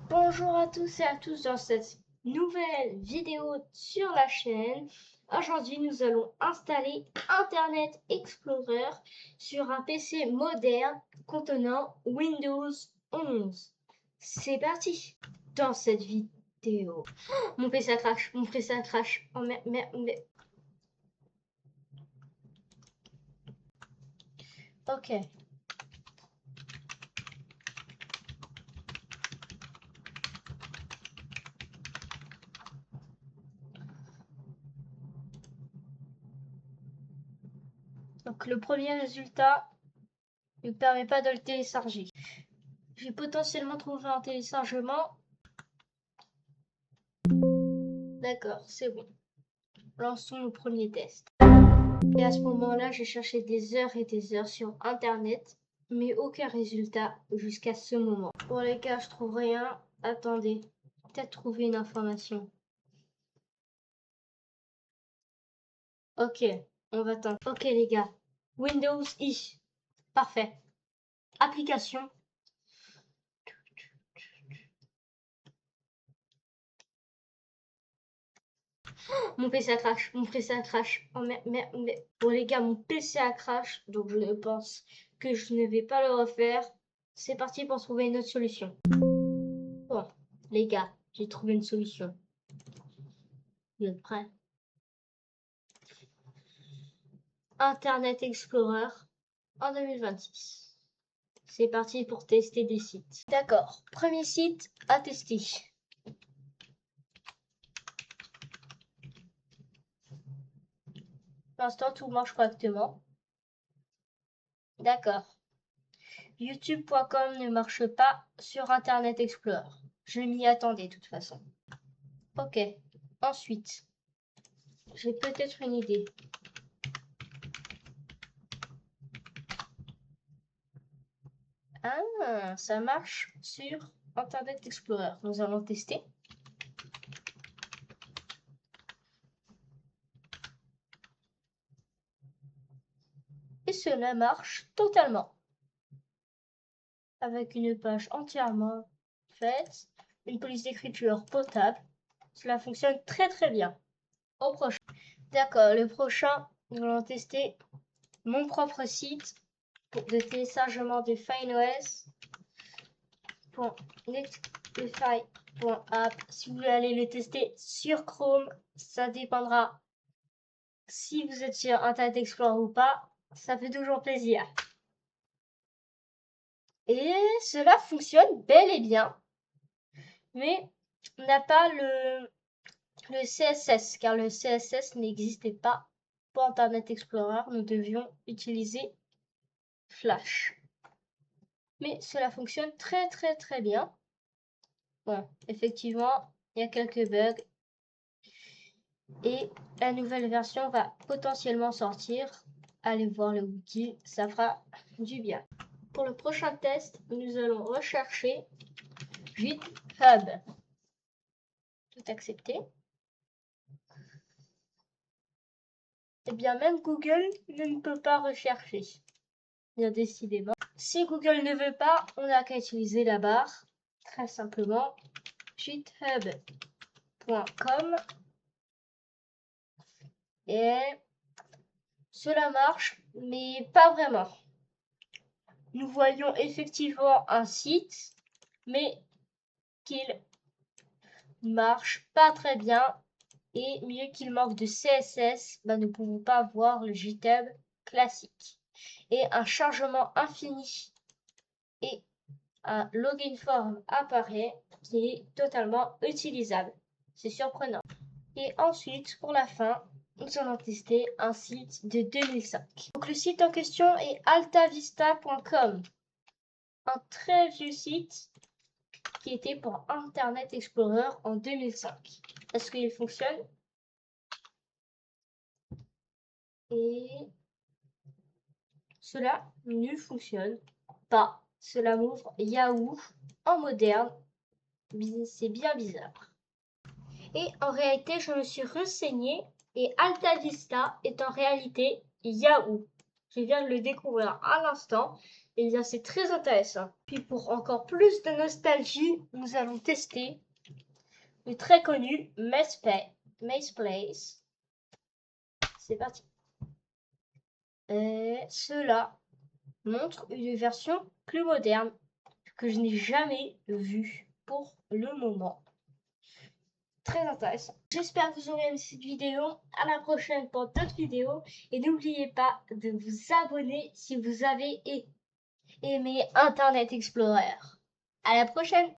Bonjour à tous et à tous dans cette nouvelle vidéo sur la chaîne. Aujourd'hui, nous allons installer Internet Explorer sur un PC moderne contenant Windows 11. C'est parti. Dans cette vidéo, mon PC a crash, mon PC a crash. Oh merde, merde. Ok. Donc le premier résultat ne permet pas de le télécharger. J'ai potentiellement trouvé un téléchargement. D'accord, c'est bon. Lançons le premier test. Et à ce moment-là, j'ai cherché des heures et des heures sur Internet, mais aucun résultat jusqu'à ce moment. Bon les gars, je trouve rien. Attendez, peut-être trouver une information. Ok, on va tenter. Ok les gars, Windows I. Parfait. Application. Mon PC a crash, mon PC a crash. Oh merde. Bon les gars, mon PC a crash, donc je ne pense que je ne vais pas le refaire. C'est parti pour trouver une autre solution. Bon, les gars, j'ai trouvé une solution. Vous êtes prêts? Internet Explorer en 2026. C'est parti pour tester des sites. D'accord, premier site à tester. Pour l'instant, tout marche correctement. D'accord. YouTube.com ne marche pas sur Internet Explorer. Je m'y attendais de toute façon. Ok. Ensuite, j'ai peut-être une idée. Ah, ça marche sur Internet Explorer. Nous allons tester. Et cela marche totalement. Avec une page entièrement faite, une police d'écriture potable. Cela fonctionne très très bien. Au prochain. D'accord, le prochain, nous allons tester mon propre site de téléchargement de fileos.netlify.app. Si vous voulez aller le tester sur Chrome, ça dépendra si vous êtes sur Internet Explorer ou pas. Ça fait toujours plaisir. Et cela fonctionne bel et bien, mais n'a pas le CSS, car le CSS n'existait pas pour Internet Explorer. Nous devions utiliser Flash. Mais cela fonctionne très très très bien. Bon, effectivement, il y a quelques bugs. Et la nouvelle version va potentiellement sortir. Allez voir le wiki, ça fera du bien. Pour le prochain test, nous allons rechercher GitHub. Tout accepter. Et bien même Google ne peut pas rechercher. Bien décidément. Si Google ne veut pas, on n'a qu'à utiliser la barre. Très simplement, github.com. Et cela marche, mais pas vraiment. Nous voyons effectivement un site, mais qu'il marche pas très bien. Et mieux qu'il manque de CSS, nous ne pouvons pas voir le GitHub classique. Et un chargement infini et un login form apparaît qui est totalement utilisable. C'est surprenant. Et ensuite, pour la fin, nous allons tester un site de 2005. Donc le site en question est altavista.com, un très vieux site qui était pour Internet Explorer en 2005. Est-ce qu'il fonctionne? Et cela ne fonctionne pas. Cela m'ouvre Yahoo en moderne. C'est bien bizarre. Et en réalité, je me suis renseignée et AltaVista est en réalité Yahoo. Je viens de le découvrir à l'instant. Et bien, c'est très intéressant. Puis pour encore plus de nostalgie, nous allons tester le très connu Maze Place. C'est parti. Cela montre une version plus moderne que je n'ai jamais vue pour le moment. Très intéressant. J'espère que vous aurez aimé cette vidéo. À la prochaine pour d'autres vidéos. Et n'oubliez pas de vous abonner si vous avez aimé Internet Explorer. À la prochaine!